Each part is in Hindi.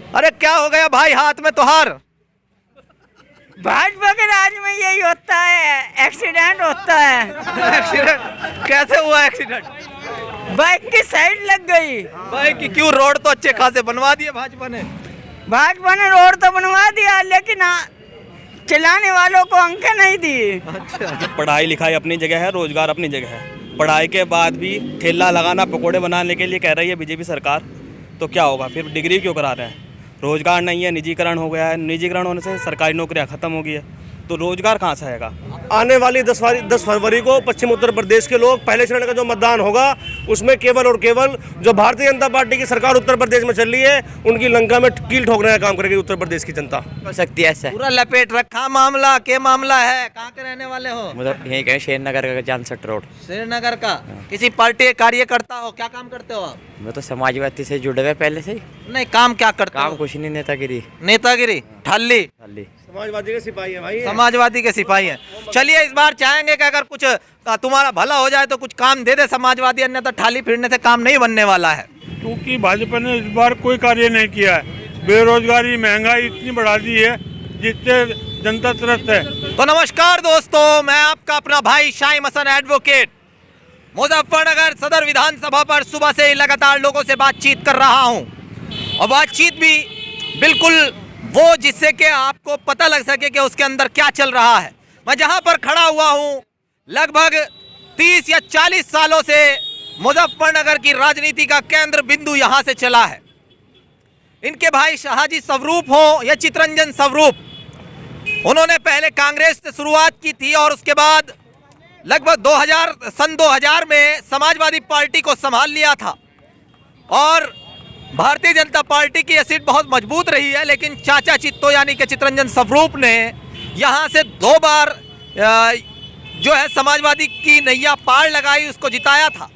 अरे क्या हो गया भाई हाथ में तुहार? भाजपा के राज में यही होता है, एक्सीडेंट होता है। एक्सीडेंट कैसे हुआ एक्सीडेंट? बाइक की साइड लग गई। बाइक की क्यों? रोड तो अच्छे खासे बनवा दिए भाजपा ने। भाजपा ने रोड तो बनवा दिया, लेकिन चलाने वालों को अंक नहीं दी। अच्छा, पढ़ाई लिखाई अपनी जगह है, रोजगार अपनी जगह है। पढ़ाई के बाद भी ठेला लगाना, पकोड़े बनाने के लिए कह रही है बीजेपी सरकार, तो क्या होगा फिर? डिग्री क्यों करा रहे हैं? रोजगार नहीं है, निजीकरण हो गया है। निजीकरण होने से सरकारी नौकरियां खत्म हो गई है, तो रोजगार कहाँ से आएगा? आने वाली 10 फरवरी को पश्चिम उत्तर प्रदेश के लोग पहले चरण का जो मतदान होगा उसमें केवल और केवल जो भारतीय जनता पार्टी की सरकार उत्तर प्रदेश में चल रही है उनकी लंका में कील ठोकने का काम करेगी उत्तर प्रदेश की जनता। हो सकती है ऐसा। पूरा लपेट रखा मामला। के मामला है? कहाँ के रहने वाले हो? मतलब यही कहीं श्रीनगर का जानसठ रोड। श्रीनगर का। किसी पार्टी के कार्यकर्ता हो? क्या काम करते हो आप? मैं तो समाजवादी से जुड़े हुए पहले से ही। नहीं, काम क्या करते काम हो? कुछ नहीं, नेतागिरी। नेतागिरी, ठल्ली। समाजवादी के सिपाही है भाई। समाजवादी के सिपाही हैं। चलिए इस बार चाहेंगे कि अगर कुछ तुम्हारा भला हो जाए तो कुछ काम दे दे समाजवादी, अन्यथा थाली फिरने से काम नहीं बनने वाला है। क्योंकि भाजपा ने इस बार कोई कार्य नहीं किया है। बेरोजगारी, महंगाई इतनी बढ़ा दी है जिससे जनता त्रस्त है। तो नमस्कार दोस्तों, मैं आपका अपना भाई शाइम हसन एडवोकेट मुजफ्फरनगर सदर विधानसभा पर सुबह से ही लगातार लोगों से बातचीत कर रहा हूं, और बातचीत भी बिल्कुल वो जिससे कि आपको पता लग सके कि उसके अंदर क्या चल रहा है। मैं जहां पर खड़ा हुआ हूं, लगभग 30 या 40 सालों से मुजफ्फरनगर की राजनीति का केंद्र बिंदु यहां से चला है। इनके भाई शाहजी स्वरूप हो या चितरंजन स्वरूप, उन्होंने पहले कांग्रेस से शुरुआत की थी और उसके बाद लगभग सन 2000 में समाजवादी पार्टी को संभाल लिया था। और भारतीय जनता पार्टी की यह सीट बहुत मजबूत रही है, लेकिन चाचा चित्तो यानी कि चितरंजन स्वरूप ने यहां से 2 बार जो है समाजवादी की नैया पार लगाई, उसको जिताया था।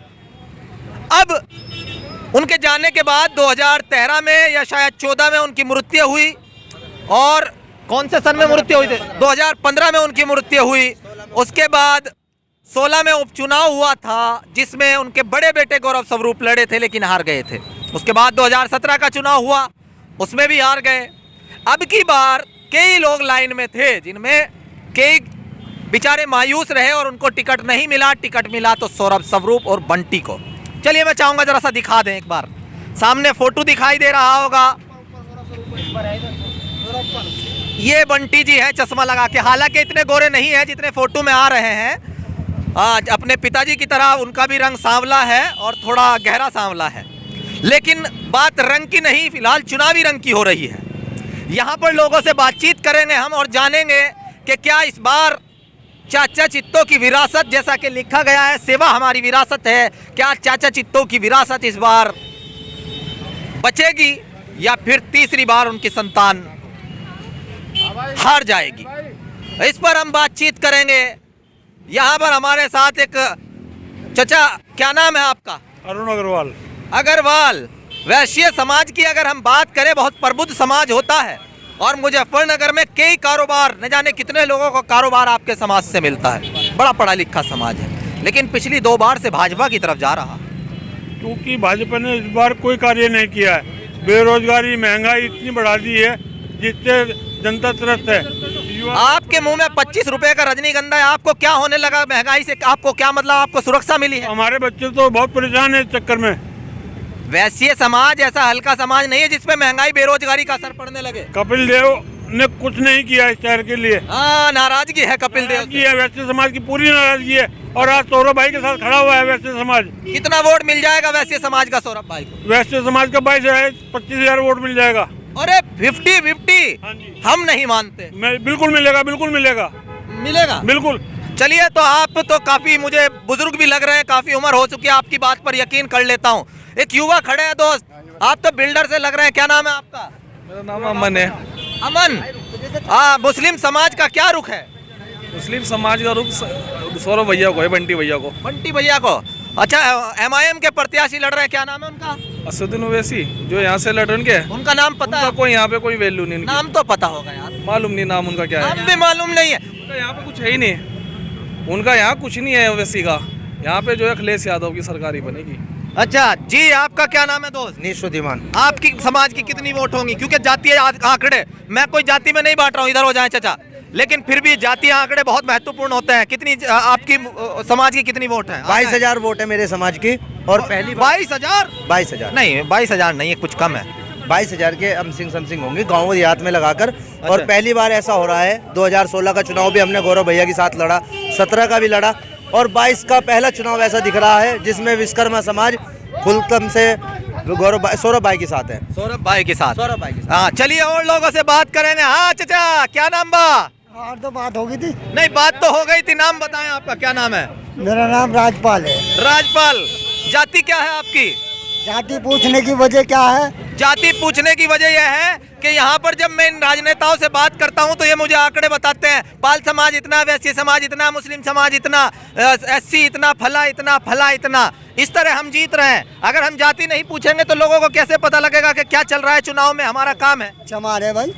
अब उनके जाने के बाद 2013 में या शायद 14 में उनकी मृत्यु हुई, और कौन से सन में मृत्यु हुई थी? 2015 में उनकी मृत्यु हुई। उसके बाद 16 में उपचुनाव हुआ था जिसमें उनके बड़े बेटे गौरव स्वरूप लड़े थे लेकिन हार गए थे। उसके बाद 2017 का चुनाव हुआ, उसमें भी हार गए। अब की बार कई लोग लाइन में थे जिनमें कई बेचारे मायूस रहे और उनको टिकट नहीं मिला। टिकट मिला तो सौरभ स्वरूप और बंटी को। चलिए मैं चाहूंगा जरा सा दिखा दें एक बार, सामने फोटो दिखाई दे रहा होगा, ये बंटी जी है चश्मा लगा के। हालांकि इतने गोरे नहीं है जितने फोटो में आ रहे हैं। आज अपने पिताजी की तरह उनका भी रंग सांवला है और थोड़ा गहरा सांवला है, लेकिन बात रंग की नहीं, फिलहाल चुनावी रंग की हो रही है। यहाँ पर लोगों से बातचीत करेंगे हम और जानेंगे कि क्या इस बार चाचा चित्तो की विरासत, जैसा कि लिखा गया है सेवा हमारी विरासत है, क्या चाचा चित्तो की विरासत इस बार बचेगी या फिर तीसरी बार उनकी संतान हार जाएगी? इस पर हम बातचीत करेंगे। यहाँ पर हमारे साथ एक चाचा, क्या नाम है आपका? अरुण अग्रवाल। अग्रवाल, वैश्य समाज की अगर हम बात करें, बहुत प्रबुद्ध समाज होता है और मुजफ्फरनगर में कई कारोबार, न जाने कितने लोगों को कारोबार आपके समाज से मिलता है। बड़ा पढ़ा लिखा समाज है, लेकिन पिछली 2 बार से भाजपा की तरफ जा रहा। क्योंकि भाजपा ने इस बार कोई कार्य नहीं किया है। बेरोजगारी, महंगाई इतनी बढ़ा दी है जिससे जनता त्रस्त है। आपके मुंह में 25 रुपए का रजनीगंधा है, आपको क्या होने लगा महंगाई से? आपको क्या मतलब, आपको सुरक्षा मिली है? हमारे बच्चे तो बहुत परेशान है इस चक्कर में। वैश्य समाज ऐसा हल्का समाज नहीं है जिसपे महंगाई बेरोजगारी का असर पड़ने लगे। कपिल देव ने कुछ नहीं किया इस शहर के लिए। हाँ, नाराजगी है कपिल देव की है, वैश्य समाज की पूरी नाराजगी है। और आज सौरभ भाई के साथ खड़ा हुआ है वैश्य समाज। कितना वोट मिल जाएगा वैश्य समाज का सौरभ भाई को? वैश्य समाज का 25,000 वोट मिल जाएगा। अरे 50-50 हम नहीं मानते। बिल्कुल मिलेगा, बिल्कुल मिलेगा, मिलेगा बिल्कुल। चलिए, तो आप तो काफी मुझे बुजुर्ग भी लग रहे हैं, काफी उम्र हो चुकी है, आपकी बात पर यकीन कर लेता हूँ। एक युवा खड़े हैं दोस्त, आप तो बिल्डर से लग रहे हैं, क्या नाम है आपका? मेरा नाम अमन है। अमन, मुस्लिम समाज का क्या रुख है? मुस्लिम समाज का रुख सौरभ भैया को है, बंटी भैया को। बंटी भैया को? अच्छा, MIM के प्रत्याशी लड़ रहे हैं, क्या नाम है उनका? असदुद्दीन ओवैसी, जो यहाँ से लड़ रहे हैं। उनका नाम पता है? कोई यहाँ पे कोई वैल्यू नहीं। नाम तो पता होगा यार। मालूम नहीं नाम उनका क्या है। नाम भी मालूम नहीं है। उनका यहाँ पे कुछ है ही नहीं, उनका यहाँ कुछ नहीं है ओवैसी का। यहाँ पे जो है अखिलेश यादव की सरकार ही बनेगी। अच्छा जी, आपका क्या नाम है दोस्त? निशुद्धिमान। आपकी समाज की कितनी वोट होंगी? क्योंकि जातीय आंकड़े, मैं कोई जाति में नहीं बांट रहा हूँ, इधर हो जाए चाचा, लेकिन फिर भी जातीय आंकड़े बहुत महत्वपूर्ण होते हैं। कितनी आपकी समाज की कितनी वोट है? 22,000 वोट है मेरे समाज की। और पहली 22,000? 22,000 नहीं, 22,000 नहीं है, कुछ कम है। 22,000 के समथिंग होंगे गाँव देहात में लगाकर। और पहली बार ऐसा हो रहा है, 2016 का चुनाव भी हमने गौरव भैया के साथ लड़ा, 17 का भी लड़ा, और 22 का पहला चुनाव ऐसा दिख रहा है जिसमें विश्वकर्मा समाज खुलतम से सौरभ भाई के साथ है। सौरभ भाई के साथ? सौरभ भाई के साथ। हाँ, चलिए और लोगों से बात करेंगे। हाँ चाचा, क्या नाम बा? और तो बात होगी थी। नहीं, बात तो हो गई थी, नाम बताएं, आपका क्या नाम है? मेरा नाम राजपाल है। राजपाल। जाति क्या है आपकी? जाति पूछने की वजह क्या है? जाति पूछने की वजह यह है कि यहाँ पर जब मैं इन राजनेताओं से बात करता हूँ तो ये मुझे आंकड़े बताते हैं, पाल समाज इतना, वैश्य समाज इतना, मुस्लिम समाज इतना, एससी इतना, फला इतना, फला इतना, इस तरह हम जीत रहे हैं। अगर हम जाति नहीं पूछेंगे तो लोगों को कैसे पता लगेगा कि क्या चल रहा है चुनाव में? हमारा काम है। चमार है भाई।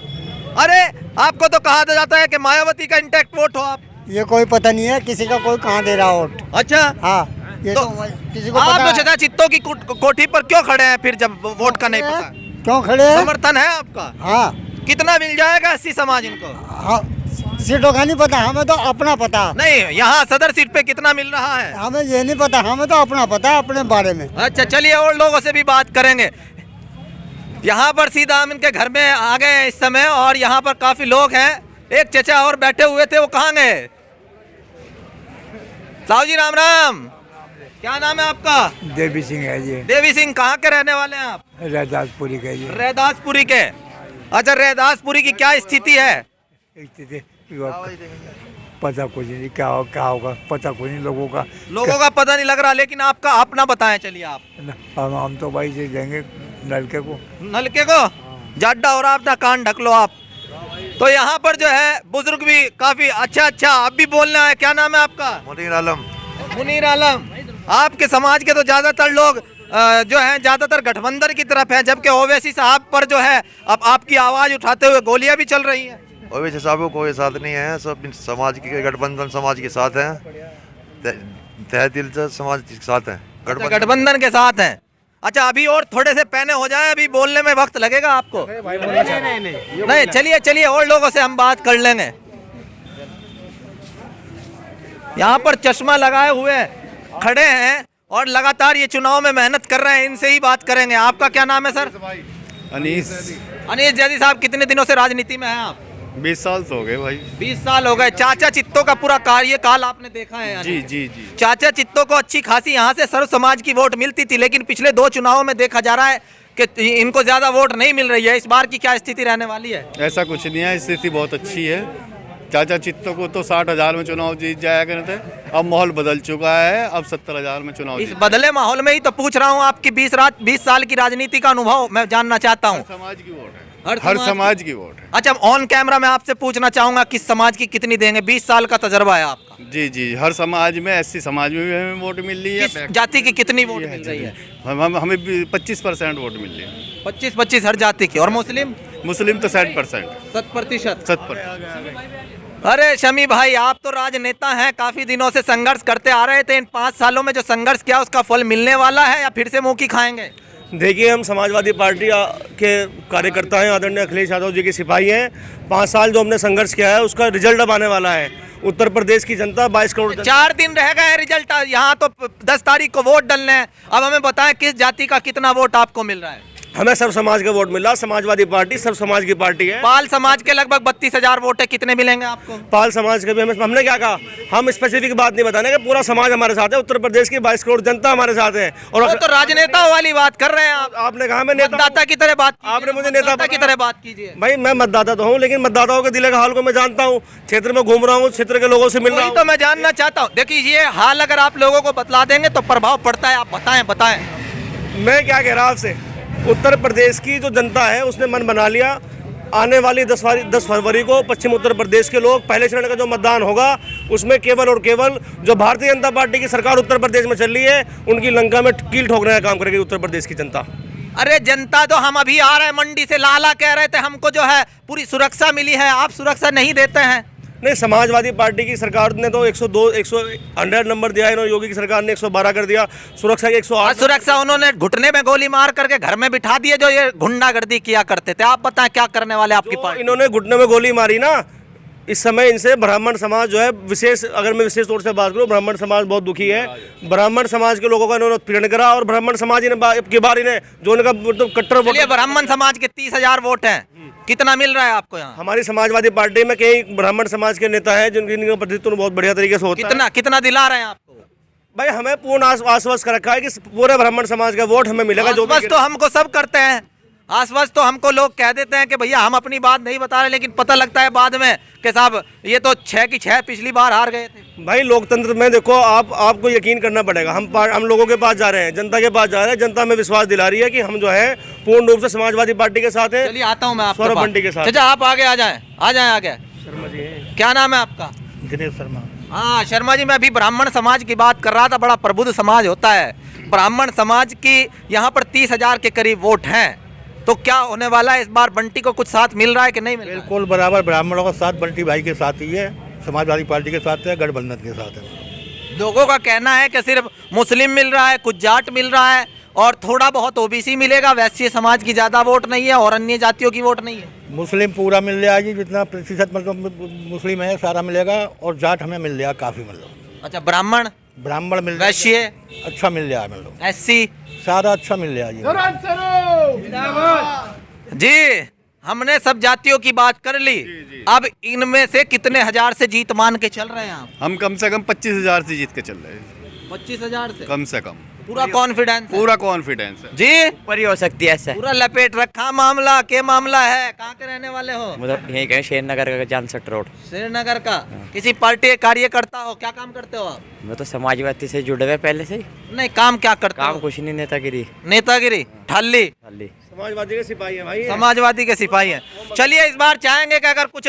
अरे आपको तो कहा जाता है कि मायावती का इंटैक्ट वोट हो आप। ये कोई पता नहीं है किसी का, कोई कहाँ दे रहा वोट। अच्छा, हाँ, ये तो किसी को आप पता तो चाचा चित्तों की कोठी पर क्यों खड़े हैं फिर, जब वोट का नहीं है? पता? क्यों खड़े हैं? समर्थन है आपका? हाँ। कितना मिल जाएगा एससी समाज इनको? हाँ, सीटों का नहीं पता, हमें तो अपना पता। नहीं, यहाँ सदर सीट पे कितना मिल रहा है? हमें ये नहीं पता, हमें तो अपना पता है अपने बारे में। अच्छा, चलिए और लोगों से भी बात करेंगे। यहाँ पर सीधा हम इनके घर में आ गए हैं इस समय, और यहाँ पर काफी लोग हैं। एक चचा और बैठे हुए थे, वो कहाँ गए? साहू जी राम राम, क्या नाम है आपका? देवी सिंह है जी। देवी सिंह, कहाँ के रहने वाले हैं आप? रैदासपुरी का जी। रैदासपुरी के। अच्छा, रैदासपुरी की क्या स्थिति है? स्थिति पता कुछ नहीं, क्या होगा पता कुछ नहीं लोगों का। लोगों का पता नहीं लग रहा, लेकिन आपका अपना बताएं। चलिए आप। हम तो भाई से देंगे नलके को। नलके को? जाड्डा हो रहा, अपना कान ढक लो आप। तो यहाँ पर जो है बुजुर्ग भी काफी अच्छा अब भी बोलना है। क्या नाम है आपका? मुनीर आलम। मुनीर आलम। आपके समाज के तो ज्यादातर लोग जो हैं ज्यादातर गठबंधन की तरफ हैं, जबकि ओवैसी साहब पर जो है अब आपकी आवाज उठाते हुए गोलियां भी चल रही हैं। ओवैसी साहब को कोई साथ नहीं है, सब समाज के गठबंधन समाज के साथ हैं, तहे दिल से समाज के साथ हैं, गठबंधन के साथ हैं। अच्छा, अभी और थोड़े से पहने हो जाए, अभी बोलने में वक्त लगेगा आपको। नहीं, चलिए और लोगों से हम बात कर लेंगे। यहाँ पर चश्मा लगाए हुए खड़े हैं और लगातार ये चुनाव में मेहनत कर रहे हैं, इनसे ही बात करेंगे। आपका क्या नाम है सर? अनीस। अनीस जैदी साहब, कितने दिनों से राजनीति में हैं आप? 20 साल तो हो गए भाई। 20 साल हो गए। चाचा चित्तों का पूरा कार्यकाल आपने देखा है? जी जी जी। चाचा चित्तों को अच्छी खासी यहाँ से सर्व समाज की वोट मिलती थी, लेकिन पिछले 2 चुनावों में देखा जा रहा है कि इनको ज्यादा वोट नहीं मिल रही है। इस बार की क्या स्थिति रहने वाली है? ऐसा कुछ नहीं है, स्थिति बहुत अच्छी है। चाचा चित्तों को तो 60,000 में चुनाव जीत जाया करते थे, अब माहौल बदल चुका है, अब 70,000 में चुनाव। इस बदले माहौल में ही तो पूछ रहा हूँ, आपकी 20 साल की राजनीति का अनुभव मैं जानना चाहता हूँ। समाज की वोट है, हर समाज की वोट है। अच्छा, ऑन कैमरा मैं आपसे पूछना चाहूंगा, किस समाज की कितनी देंगे? 20 साल का तजर्बा है आपका। जी जी, हर समाज में, एससी समाज में भी हमें वोट मिल रही है। किस जाति की कितनी वोट मिल रही है? हमें 25% वोट मिल रही है। 25 हर जाति की। और मुस्लिम? मुस्लिम तो 60%। 7%। अरे शमी भाई, आप तो राजनेता हैं, काफी दिनों से संघर्ष करते आ रहे थे। इन 5 सालों में जो संघर्ष किया उसका फल मिलने वाला है या फिर से मुंह की खाएंगे? देखिए, हम समाजवादी पार्टी के कार्यकर्ता हैं, आदरणीय अखिलेश यादव जी के सिपाही हैं। 5 साल जो हमने संघर्ष किया है उसका रिजल्ट अब आने वाला है। उत्तर प्रदेश की जनता 22 करोड़ 4 दिन रह गए रिजल्ट, यहाँ तो 10 तारीख को वोट डलने हैं। अब हमें बताएं किस जाति का कितना वोट आपको मिल रहा है? हमें सब समाज का वोट मिला। समाजवादी पार्टी सब समाज की पार्टी है। पाल समाज के लगभग 32,000 वोट है, कितने मिलेंगे आपको? पाल समाज के भी हमने क्या कहा, हम स्पेसिफिक बात नहीं बताने का, पूरा समाज हमारे साथ है। उत्तर प्रदेश की 22 करोड़ जनता हमारे साथ है। और तो राजनेता वाली बात कर रहे हैं आप। आपने कहा मैं नेता, मतदाता की तरह बात, आपने मुझे नेता की तरह बात कीजिए। भाई, मैं मतदाता तो हूँ, लेकिन मतदाताओं के दिल का हाल को मैं जानता हूँ। क्षेत्र में घूम रहा हूँ, क्षेत्र के लोगों से मिल रहा हूँ, तो मैं जानना चाहता हूँ। देखिए, ये हाल अगर आप लोगों को बतला देंगे तो प्रभाव पड़ता है। आप बताएं। मैं क्या कह रहा आपसे, उत्तर प्रदेश की जो जनता है उसने मन बना लिया। आने वाली 10 फरवरी को पश्चिम उत्तर प्रदेश के लोग, पहले चरण का जो मतदान होगा उसमें केवल और केवल जो भारतीय जनता पार्टी की सरकार उत्तर प्रदेश में चल रही है, उनकी लंका में कील ठोकने का काम करेगी उत्तर प्रदेश की जनता। अरे जनता तो, हम अभी आ रहे हैं मंडी से, लाला कह रहे थे हमको जो है पूरी सुरक्षा मिली है, आप सुरक्षा नहीं देते हैं। नहीं, समाजवादी पार्टी की सरकार ने तो 100 नंबर दिया है, इन्होंने योगी की सरकार ने 112 कर दिया, सुरक्षा के 108। सुरक्षा उन्होंने घुटने में गोली मार करके घर में बिठा दिए जो ये गुंडागर्दी किया करते थे। आप बताएं क्या करने वाले आपकी पार्टी? इन्होंने घुटने में गोली मारी ना, इस समय इनसे ब्राह्मण समाज जो है विशेष, अगर मैं विशेष तौर से बात करूं, ब्राह्मण समाज बहुत दुखी है। ब्राह्मण समाज के लोगों का इन्होंने उत्पीड़न करा और ब्राह्मण समाज की बार इन्हें जो इनका मतलब कट्टर वोट। ब्राह्मण समाज के 30,000 वोट हैं, कितना मिल रहा है आपको यहाँ? हमारी समाजवादी पार्टी में कई ब्राह्मण समाज के नेता हैं जिनका प्रतिनिधित्व बहुत बढ़िया तरीके से होता है। कितना दिला रहे हैं आपको? भाई हमें पूर्ण आश्वस्त कर रखा है कि पूरे ब्राह्मण समाज का वोट हमें मिलेगा। जो आश्वस्त तो हमको सब करते हैं, आश्वस्त तो हमको लोग कह देते हैं कि भैया हम अपनी बात नहीं बता रहे, लेकिन पता लगता है बाद में कि साहब ये तो 6 की 6 पिछली बार हार गए थे। भाई लोकतंत्र में देखो, आपको यकीन करना पड़ेगा। हम लोगों के पास जा रहे हैं, जनता के पास जा रहे हैं, जनता में विश्वास दिला रही है कि हम जो है पूर्ण रूप से समाजवादी पार्टी के साथ हैं। चलिए आता हूँ मैं आपके सौरभ बंटी के साथ। चाचा आप आगे आ जाएं आगे। शर्मा जी, क्या नाम है आपका? दिनेश शर्मा। हाँ शर्मा जी, मैं अभी ब्राह्मण समाज की बात कर रहा था। बड़ा प्रबुद्ध समाज होता है ब्राह्मण समाज की। यहाँ पर 30,000 के करीब वोट हैं, तो क्या होने वाला है इस बार? बंटी को कुछ साथ मिल रहा है कि नहीं मिल रहा है? बिल्कुल बराबर ब्राह्मणों का साथ बंटी भाई के साथ ही है, समाजवादी पार्टी के साथ है, गठबंधन के साथ है। लोगों का कहना है कि सिर्फ मुस्लिम मिल रहा है, कुछ जाट मिल रहा है और थोड़ा बहुत ओबीसी मिलेगा, वैश्य समाज की ज़्यादा वोट नहीं है और अन्य जातियों की वोट नहीं है। मुस्लिम पूरा मिल जाएगी, जितना प्रतिशत मतलब मुस्लिम है सारा मिलेगा, और जाट हमें मिल जाएगा काफ़ी, मतलब। अच्छा, ब्राह्मण मिल वैश्य अच्छा मिल जाएगा, मतलब एससी सारा अच्छा मिल जाएगी जी। हमने सब जातियों की बात कर ली। अब इनमें से कितने हजार से जीत मान के चल रहे हैं आप? हम कम से कम 25,000 से जीत के चल रहे हैं। 25,000 से कम से कम पूरा कॉन्फिडेंस? पूरा कॉन्फिडेंस है जी। ऊपर ही हो सकती है ऐसा। पूरा लपेट रखा मामला। के मामला है? कहाँ के रहने वाले हो? मतलब यही कहें शेर नगर का जानसठ रोड। श्रीनगर का। किसी पार्टी के कार्यकर्ता हो? क्या काम करते हो आप? मैं तो समाजवादी से जुड़े हुए पहले से ही। नहीं, काम क्या करते हो? काम कुछ नहीं, नेतागिरी। नेतागिरी ठाली? समाजवादी के सिपाही हैं भाई। समाजवादी के सिपाही हैं। चलिए इस बार चाहेंगे कि अगर कुछ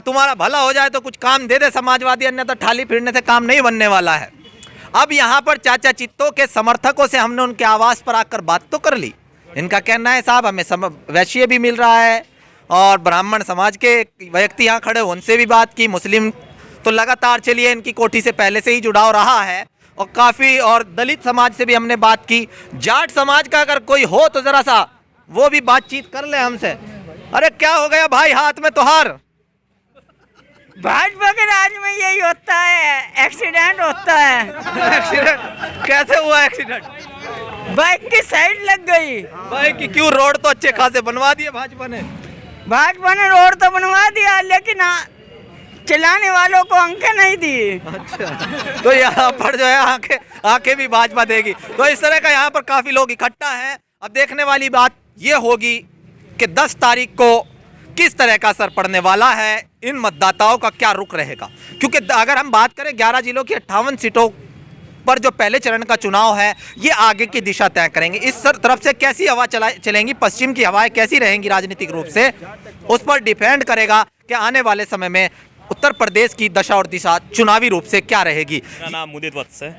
तुम्हारा भला हो जाए तो कुछ काम दे दे समाजवादी, अन्यथा ठाली फिरने से काम नहीं बनने वाला है। अब यहाँ पर चाचा चित्तों के समर्थकों से हमने उनके आवास पर आकर बात तो कर ली। इनका कहना है साहब हमें वैश्य भी मिल रहा है और ब्राह्मण समाज के व्यक्ति यहाँ खड़े, उनसे भी बात की। मुस्लिम तो लगातार चलिए इनकी कोठी से पहले से ही जुड़ाव रहा है और काफ़ी, और दलित समाज से भी हमने बात की। जाट समाज का अगर कोई हो तो ज़रा सा वो भी बातचीत कर ले हमसे। अरे क्या हो गया भाई हाथ में तुहार? भाजपा के राज में यही होता है, एक्सीडेंट होता है। एक्सीडेंट कैसे हुआ? एक्सीडेंट बाइक की साइड लग गई। बाइक की क्यों? रोड तो अच्छे खासे बनवा दिए भाजपा ने। रोड तो बनवा दिया, लेकिन चलाने वालों को अंकें नहीं दी। अच्छा, तो यहाँ पर जो है आंखें भी भाजपा देगी। तो इस तरह का यहाँ पर काफी लोग इकट्ठा हैं। अब देखने वाली बात ये होगी कि 10 तारीख को किस तरह का असर पड़ने वाला है, इन मतदाताओं का क्या रुख रहेगा। क्योंकि अगर हम बात करें 11 जिलों की 58 सीटों पर जो पहले चरण का चुनाव है, ये आगे की दिशा तय करेंगे। इस तरफ से कैसी हवा चलेंगी, पश्चिम की हवाएं कैसी रहेंगी राजनीतिक रूप से, उस पर डिपेंड करेगा कि आने वाले समय में उत्तर प्रदेश की दशा और दिशा चुनावी रूप से क्या रहेगी। मेरा नाम मुदित वत्स है।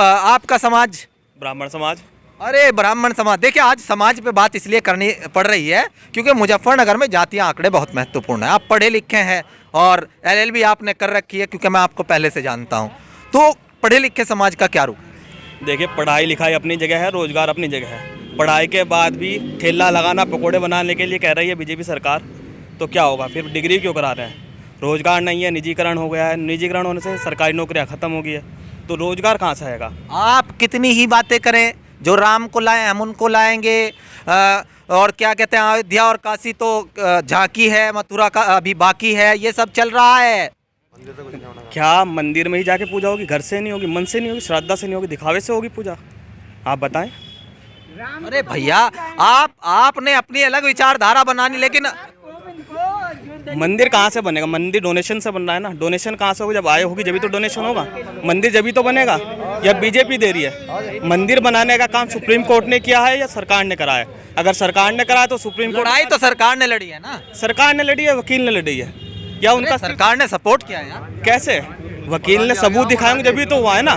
आपका समाज? ब्राह्मण समाज। अरे ब्राह्मण समाज। देखिए आज समाज पे बात इसलिए करनी पड़ रही है क्योंकि मुजफ्फरनगर में जातीय आंकड़े बहुत महत्वपूर्ण है। आप पढ़े लिखे हैं और LLB आपने कर रखी है, क्योंकि मैं आपको पहले से जानता हूं। तो पढ़े लिखे समाज का क्या रूप? देखिए पढ़ाई लिखाई अपनी जगह है, रोजगार अपनी जगह है। पढ़ाई के बाद भी ठेला लगाना पकोड़े बनाने के लिए कह रही है बीजेपी सरकार, तो क्या होगा फिर? डिग्री क्यों करा रहे हैं? रोजगार नहीं है, निजीकरण हो गया है। निजीकरण होने से सरकारी नौकरियाँ ख़त्म हो गई है, तो रोजगार कहाँ से आएगा? आप कितनी ही बातें करें, जो राम को लाए हम उनको लाएंगे, और क्या कहते हैं अयोध्या और काशी तो झांकी है, मथुरा का अभी बाकी है, ये सब चल रहा है। क्या मंदिर में ही जाके पूजा होगी? घर से नहीं होगी, मन से नहीं होगी, श्रद्धा से नहीं होगी, दिखावे से होगी पूजा? आप बताएं। अरे भैया आपने अपनी अलग विचारधारा बनानी, लेकिन मंदिर कहाँ से बनेगा? मंदिर डोनेशन से बन रहा है ना। डोनेशन कहाँ से होगा? जब आय होगी जब तो डोनेशन होगा। मंदिर जब तो बनेगा, या बीजेपी दे रही है? मंदिर बनाने का काम सुप्रीम कोर्ट ने किया है या सरकार ने कराया है? अगर सरकार ने कराया तो सुप्रीम कोर्ट, लड़ाई तो सरकार ने लड़ी है ना। सरकार ने लड़ी है, वकील ने लड़ी है, या उनका सरकार ने सपोर्ट किया है यार। कैसे? वकील ने सबूत दिखाएंगे जब तो हुआ है ना।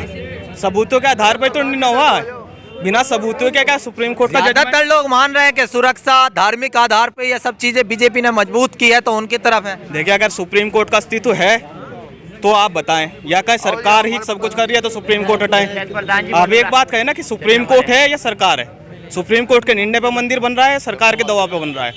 सबूतों के आधार पर तो नहीं हुआ है। बिना सबूत के क्या सुप्रीम कोर्ट का ज्यादातर लोग मान रहे हैं कि सुरक्षा धार्मिक आधार पे ये सब चीजें बीजेपी ने मजबूत की है, तो उनकी तरफ है। देखिए, अगर सुप्रीम कोर्ट का अस्तित्व है तो आप बताएं, या क्या सरकार ही सब कुछ कर रही है तो सुप्रीम कोर्ट हटाएं। आप एक बात कहें ना कि सुप्रीम कोर्ट है या सरकार है। सुप्रीम कोर्ट के निर्णय पे मंदिर बन रहा है, सरकार के दबाव पे बन रहा है,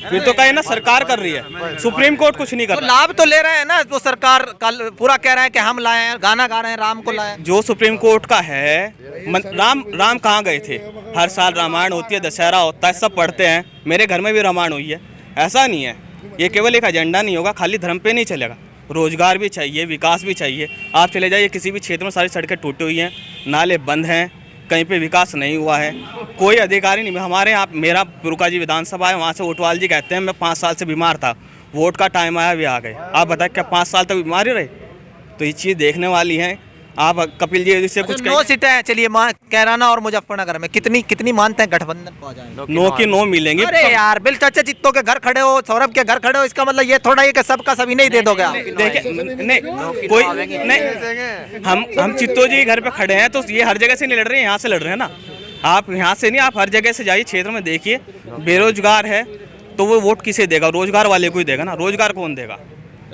फिर तो कहे ना सरकार कर रही है, सुप्रीम कोर्ट कुछ नहीं कर रहा। लाभ तो ले रहे हैं ना, वो सरकार कल पूरा कह रहे हैं कि हम लाए हैं, गाना गा रहे हैं, राम को लाए। जो सुप्रीम कोर्ट का है, राम कहाँ गए थे? हर साल रामायण होती है, दशहरा होता है, सब पढ़ते हैं। मेरे घर में भी रामायण हुई है। ऐसा नहीं है, ये केवल एक एजेंडा नहीं होगा, खाली धर्म पे नहीं चलेगा। रोजगार भी चाहिए, विकास भी चाहिए। आप चले जाइए किसी भी क्षेत्र में, सारी सड़कें टूटी हुई हैं, नाले बंद हैं, कहीं पे विकास नहीं हुआ है। कोई अधिकारी नहीं। हमारे यहाँ मेरा पुरुका जी विधानसभा है, वहाँ से ओटवाल जी कहते हैं मैं 5 साल से बीमार था, वोट का टाइम आया भी आ गए। आप बताएं क्या 5 साल तक बीमार ही रहे? तो ये चीज़ देखने वाली है। आप कपिल जी से कुछ 9 सीटें हैं, चलिए कैराना और मुजफ्फरनगर में कितनी मानते हैं गठबंधन को आ जाए? 9 की 9 मिलेंगी। अरे यार, बिल चाचा चित्तों के घर खड़े हो, सौरभ के घर खड़े हो, इसका मतलब ये थोड़ा ही कि सबका सभी नहीं दे दोगे आप। देखिए नहीं, कोई नहीं, हम चित्तो जी घर पे खड़े हैं तो ये हर जगह से नहीं लड़ रहे हैं, यहाँ से लड़ रहे हैं ना। आप यहाँ से नहीं, आप हर जगह से जाइए, क्षेत्र में देखिए। बेरोजगार है तो वो वोट किसे देगा? रोजगार वाले को ही देगा ना। रोजगार कौन देगा?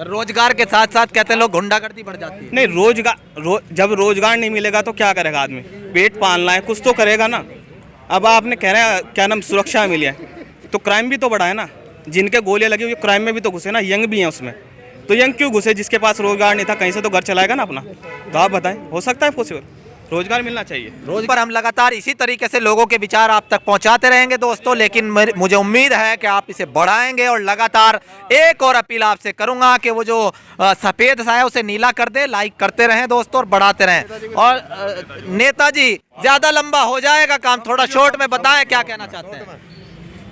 रोजगार के साथ साथ कहते हैं लोग गुंडागर्दी बढ़ जाती है। नहीं, जब रोजगार नहीं मिलेगा तो क्या करेगा आदमी? पेट पालना है, कुछ तो करेगा ना। अब आपने कह रहे हैं क्या नाम, सुरक्षा मिली है, तो क्राइम भी तो बढ़ा है ना। जिनके गोलियां लगी हुई क्राइम में भी तो घुसे ना, यंग भी हैं उसमें। तो यंग क्यों घुसे? जिसके पास रोजगार नहीं था, कहीं से तो घर चलाएगा ना अपना। तो आप बताएं, हो सकता है पॉसिबल? रोजगार मिलना चाहिए। रोज पर हम लगातार इसी तरीके से लोगों के विचार आप तक पहुंचाते रहेंगे दोस्तों, लेकिन मुझे उम्मीद है कि आप इसे बढ़ाएंगे। और लगातार एक और अपील आपसे करूंगा कि वो जो सफेद सा है उसे नीला कर दे, लाइक करते रहें दोस्तों और बढ़ाते रहें। और नेताजी, ज्यादा लंबा हो जाएगा काम, थोड़ा शॉर्ट में बताएं क्या कहना चाहते हैं।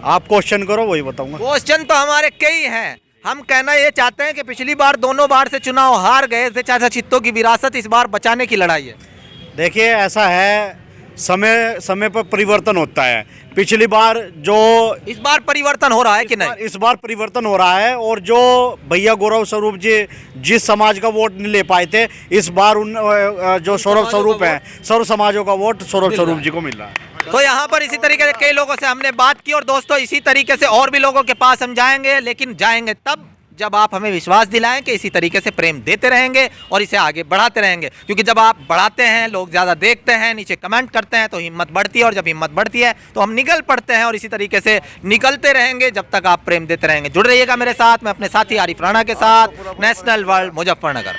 आप क्वेश्चन करो, वही बताऊंगा। क्वेश्चन तो हमारे कई हैं। हम कहना ये चाहते हैं कि पिछली बार दोनों बार से चुनाव हार गए थे, चाचा चित्तों की विरासत इस बार बचाने की लड़ाई है। देखिए, ऐसा है, समय पर परिवर्तन होता है। पिछली बार जो इस बार परिवर्तन हो रहा है कि नहीं? इस बार परिवर्तन हो रहा है। और जो भैया गौरव स्वरूप जी जिस समाज का वोट नहीं ले पाए थे, इस बार उन जो सौरभ स्वरूप है, सर्व समाजों का वोट सौरभ स्वरूप जी को मिल रहा है। तो यहाँ पर इसी तरीके से कई लोगों से हमने बात की और दोस्तों इसी तरीके से और भी लोगों के पास हम जाएंगे, लेकिन जाएंगे तब जब आप हमें विश्वास दिलाएं कि इसी तरीके से प्रेम देते रहेंगे और इसे आगे बढ़ाते रहेंगे। क्योंकि जब आप बढ़ाते हैं, लोग ज़्यादा देखते हैं, नीचे कमेंट करते हैं, तो हिम्मत बढ़ती है। और जब हिम्मत बढ़ती है तो हम निकल पड़ते हैं और इसी तरीके से निकलते रहेंगे जब तक आप प्रेम देते रहेंगे। जुड़ रहिएगा मेरे साथ, मैं अपने साथी आरिफ राणा के साथ, नेशनल वर्ल्ड मुजफ्फरनगर।